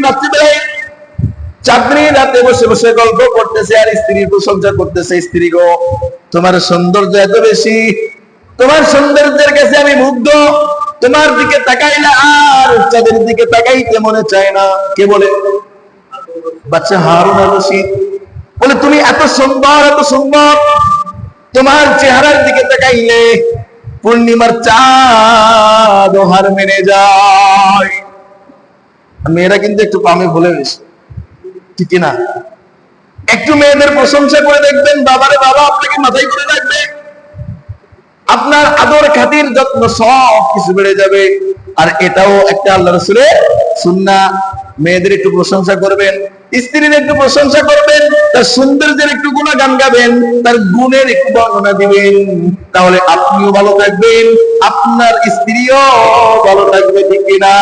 রাত্রিবেলায় চাঁদনি রাতে বসে বসে গল্প করতেছে আর স্ত্রীর প্রশংসা করতেছে, স্ত্রী গো তোমার সৌন্দর্য এত বেশি, তোমার সৌন্দর্যের কাছে আমি মুগ্ধ, তোমার দিকে তাকাইলে আর চাঁদের দিকে তাকাইতে মনে চায় না। কে বলে? বাচ্চা হারুন আর রশিদ বলে তুমি এত সুন্দর, এত সুন্দর, তোমার চেহারার দিকে তাকাইলে পূর্ণিমার চাঁদ হার মেনে যায়। মেয়েরা কিন্তু একটু পামে ভুলে গেছে, ঠিক না? একটু মেয়েদের প্রশংসা করে দেখবেন, বাবারে বাবা আপনাকে মাথায় করে রাখবে, আপনার আদর খাতির যত্ন সব কিছু বেড়ে যাবে। আর এটাও একটা আল্লাহ রাসূলের সুন্নাহ, মেয়েদের একটু প্রশংসা করবেন, স্ত্রীর একটু প্রশংসা করবেন, তার সৌন্দর্যের একটু গুণগান গাবেন, তার গুণের একটু বর্ণনা দিবেন, তাহলে আপনিও ভালো থাকবেন, আপনার স্ত্রীও ভালো থাকবে, ঠিক কিনা?